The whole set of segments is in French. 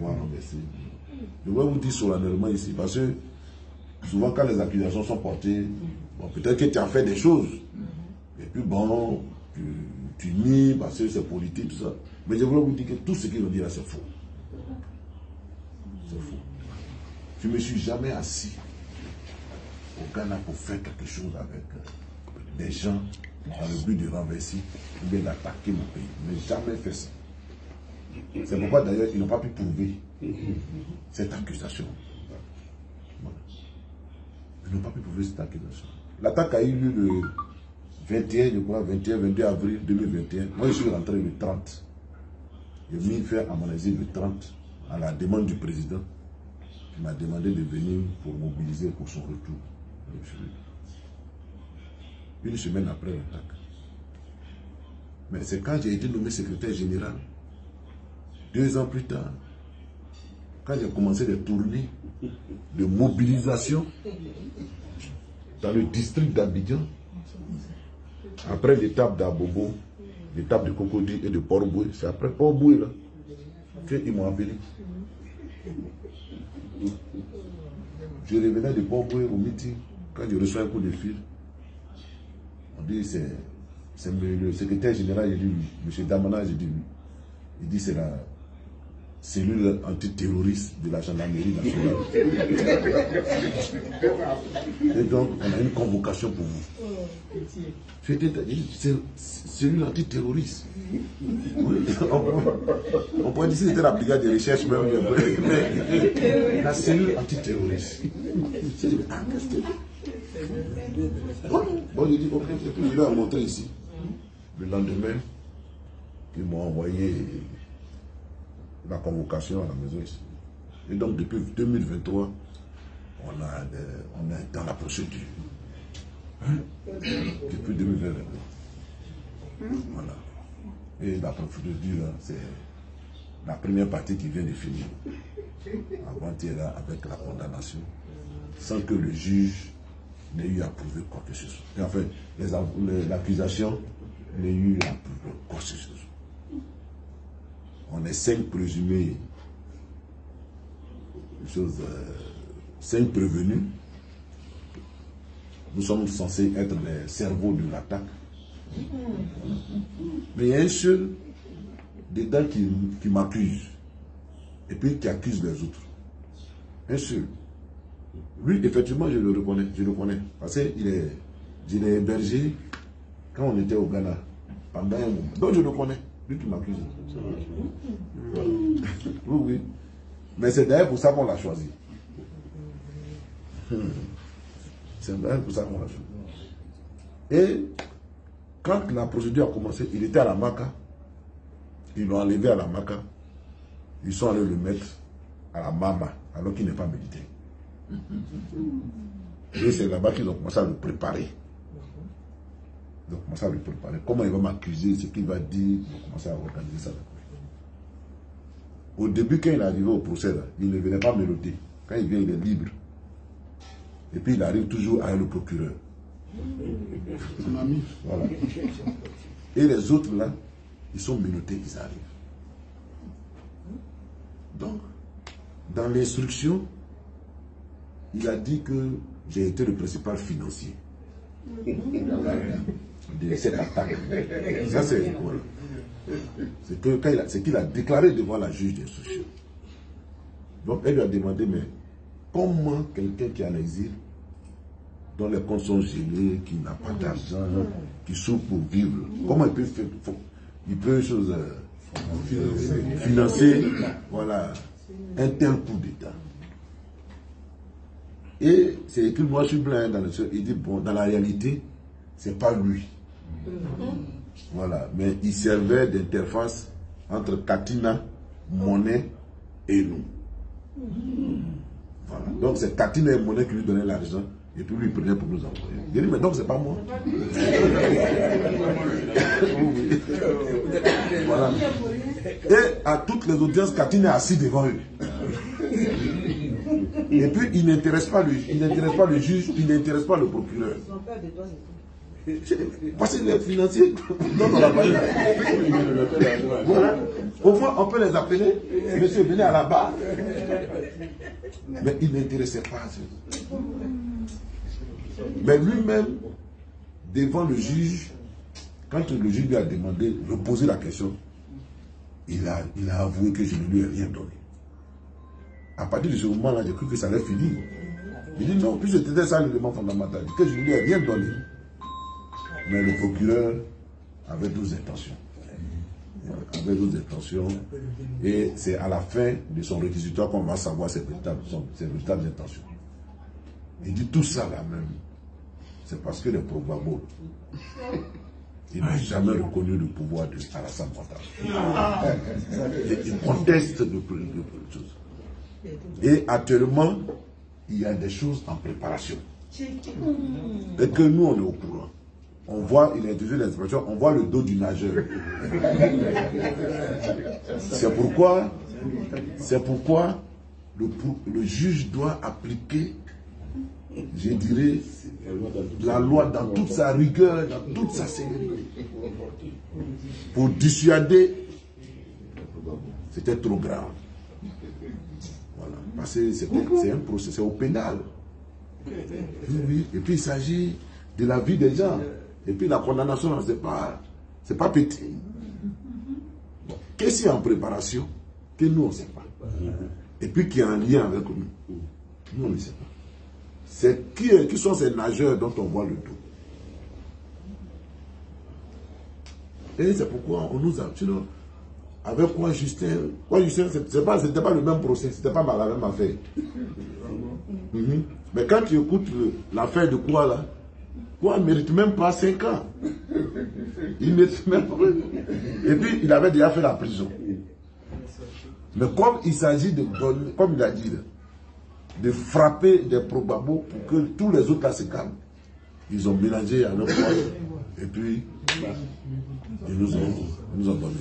avoir renversé. Je vais vous dire solennellement ici, parce que souvent quand les accusations sont portées, bon, peut-être que tu as fait des choses, et puis bon, tu nies parce que c'est politique, tout ça. Mais je voulais vous dire que tout ce qu'ils ont dit là, c'est faux. C'est faux. Je ne me suis jamais assis au Ghana pour faire quelque chose avec des gens dans le but de renverser ou bien d'attaquer mon pays. Je n'ai jamais fait ça. C'est pourquoi d'ailleurs ils n'ont pas pu prouver cette accusation. Voilà. Ils n'ont pas pu prouver cette accusation. L'attaque a eu lieu le 21, je crois, 22 avril 2021. Moi je suis rentré le 30. J'ai mis fin à mon exil le 30 à la demande du président qui m'a demandé de venir pour mobiliser pour son retour. Une semaine après l'attaque. Mais c'est quand j'ai été nommé secrétaire général, 2 ans plus tard, quand j'ai commencé des tournées de mobilisation dans le district d'Abidjan, après l'étape d'Abobo, l'étape de Cocody et de Port-Boué, c'est après Port-Boué là qu'ils m'ont appelé. Je revenais de Port-Boué au meeting, quand je reçois un coup de fil, on dit c'est le secrétaire général, j'ai dit oui. M. Damana, j'ai dit oui. Il dit c'est la cellule antiterroriste de la gendarmerie nationale. Et donc, on a une convocation pour vous. C'est cellule antiterroriste. Oui. On pourrait dire que c'était la brigade de recherche même. Mais la cellule antiterroriste. J'ai dit, ah, qu'est-ce que c'est? Bon, j'ai dit, ok, et puis je leur ai montré ici. Le lendemain, ils m'ont envoyé la convocation à la maison ici. Et donc, depuis 2023, on est dans la procédure. Hein? Depuis 2023. Voilà. Et la procédure, c'est la première partie qui vient de finir. Avant-hier, avec la condamnation, sans que le juge n'ait eu à prouver quoi que ce soit. Et enfin, l'accusation n'ait eu à prouver quoi que ce soit. On est 5 présumés, 5 prévenus. Nous sommes censés être les cerveaux de l'attaque. Mais il y a un seul dedans qui m'accuse. Et puis qui accuse les autres. Un seul. Lui, effectivement, je le reconnais. Je le connais. Parce que je l'ai hébergé quand on était au Ghana. Pendant un moment. Donc je le connais. Lui qui m'accuse. Oui, oui. Mais c'est d'ailleurs pour ça qu'on l'a choisi. C'est d'ailleurs pour ça qu'on l'a choisi. Et quand la procédure a commencé, il était à la Maca. Ils l'ont enlevé à la Maca. Ils sont allés le mettre à la Mama, alors qu'il n'est pas militaire. Et c'est là-bas qu'ils ont commencé à le préparer. Ils ont commencé à le préparer. Comment il va m'accuser, ce qu'il va dire, ils ont commencé à organiser ça. Au début, quand il est arrivé au procès, là, il ne venait pas me noter. Quand il vient, il est libre. Et puis il arrive toujours avec le procureur. Son ami. Voilà. Et les autres là, ils sont menottés, ils arrivent. Donc, dans l'instruction, il a dit que j'ai été le principal financier de cette attaque. Ça, c'est voilà. C'est qu'il a déclaré devant la juge d'instruction. Donc, elle lui a demandé, mais comment quelqu'un qui est en exil, dont les comptes sont gelés, qui n'a pas d'argent, qui souffre pour vivre, comment il peut faire, financer voilà, un tel coup d'État? Et c'est écrit moi je suis blanc dans le sol. Il dit, bon, dans la réalité, c'est pas lui. Voilà, mais il servait d'interface entre Katina, Monnaie et nous. Voilà. Donc c'est Katina et Monnaie qui lui donnaient l'argent et puis lui il prenait pour nous envoyer. Il dit, mais donc c'est pas moi. Voilà. Et à toutes les audiences, Katina est assis devant eux. Et puis il n'intéresse pas le juge, il n'intéresse pas le procureur. Parce que les financiers, non, on l'a pas eu. Voilà. Au moins, on peut les appeler. Monsieur, venez à la barre. Mais il n'intéressait pas. Mais lui-même, devant le juge, quand le juge lui a demandé de poser la question, il a avoué que je ne lui ai rien donné. À partir de ce moment-là, j'ai cru que ça allait finir. Il dit non, puis c'était ça l'élément fondamental, que je ne lui ai rien donné. Mais le procureur avait d'autres intentions. Et c'est à la fin de son réquisitoire qu'on va savoir ses véritables intentions. Il dit tout ça là même, c'est parce que les Progbagbo, ils n'ont jamais reconnu le pouvoir de Alassane Ouattara. Ils contestent de choses. Et actuellement, il y a des choses en préparation. Et que nous, on est au courant. On voit, il a utilisé l'expression, on voit le dos du nageur. C'est pourquoi le juge doit appliquer, je dirais, la loi dans toute sa rigueur, dans toute sa sévérité. Pour dissuader, c'était trop grave. Voilà. Parce que c'est un procès, c'est au pénal. Oui. Et puis il s'agit de la vie des gens. Et puis la condamnation, c'est pas petit. Bon. Qu'est-ce qu'il y a en préparation que nous, on ne sait pas. Et puis qui est en lien avec nous. Nous, on ne sait pas. C'est qui sont ces nageurs dont on voit le dos. Et c'est pourquoi on nous a... Sinon, avec quoi Justin, c'était pas le même procès, c'était pas la même affaire. Mais quand tu écoutes l'affaire de quoi là, quoi ne mérite même pas 5 ans. Il mérite même pas. Et puis il avait déjà fait la prison. Mais comme il s'agit de donner, comme il a dit, de frapper des Progbagbo pour que tous les autres là se calment, ils ont mélangé à leur poche. Et puis ils nous ont donné.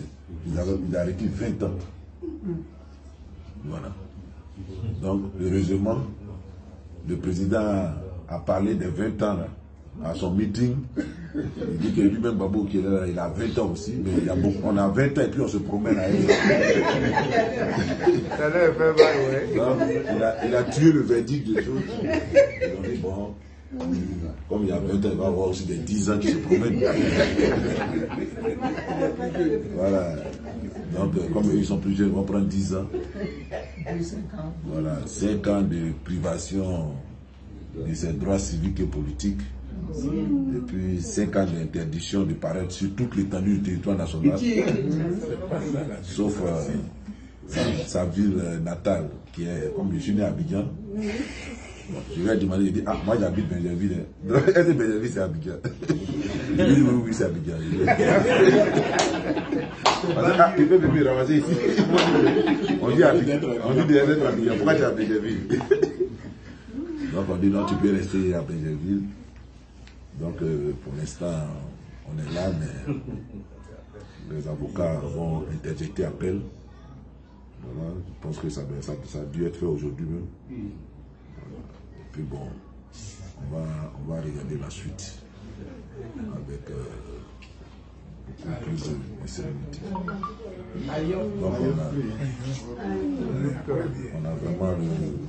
Il a arrêté 20 ans. Voilà. Donc, heureusement, le président a parlé des 20 ans là, à son meeting. Il dit que lui-même, Babou, qui est là, il a 20 ans aussi, mais on a 20 ans et puis on se promène à elle. Donc, il a tué le verdict des choses. Ils ont dit, bon, comme il y a 20 ans, il va y avoir aussi des 10 ans qui se promènent. Voilà. Donc, comme ils sont plus jeunes, ils vont prendre 10 ans. Voilà. 5 ans de privation de ses droits civiques et politiques. Et puis 5 ans d'interdiction de paraître sur toute l'étendue du territoire national. Sauf sa ville natale, qui est, comme je suis né à Abidjan. Je lui ai demandé, il dit, ah, moi j'habite Benjerville. Est-ce que Benjerville c'est Abidjan? Il dit, oui, c'est Abidjan. Ah, il peut me ramasser ici. On dit Abidjan, pourquoi tu es à Benjerville? Donc on dit, non, tu peux rester à Benjerville. Donc pour l'instant, on est là, mais les avocats vont interjecter appel. Voilà, je pense que ça a dû être fait aujourd'hui même. Et puis bon, on va regarder la suite avec beaucoup plus de sérénité. Donc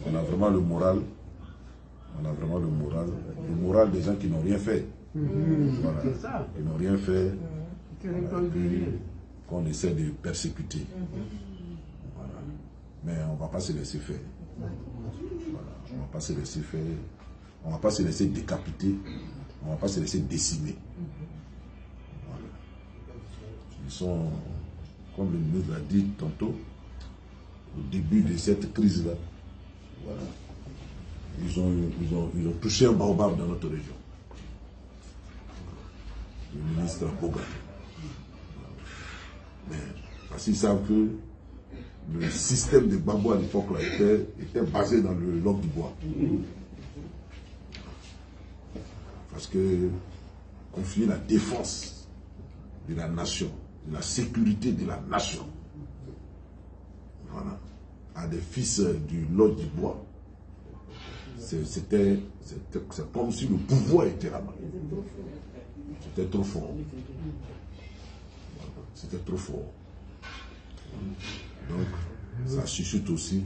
on a vraiment le moral. On a vraiment le moral des gens qui n'ont rien fait. Voilà. Qui n'ont rien fait. Voilà. Qu'on essaie de persécuter. Voilà. Mais on ne va pas se laisser faire. Voilà. On ne va pas se laisser faire. On ne va pas se laisser décapiter. On ne va pas se laisser décimer. Voilà. Ils sont, comme le ministre l'a dit tantôt, au début de cette crise-là. Voilà. Ils ont touché un baobab dans notre région. Le ministre Boga. Mais parce qu'ils savent que le système de Gbagbo à l'époque était basé dans le langue du bois. Parce que confier la défense de la nation, de la sécurité de la nation, voilà, à des fils du langue du bois, c'est comme si le pouvoir était là-bas. C'était trop fort. C'était trop fort. Donc, ça chuchote aussi.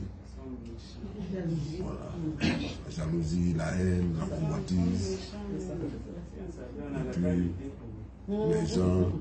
Voilà. La jalousie, la haine, la convoitise. Et puis, les gens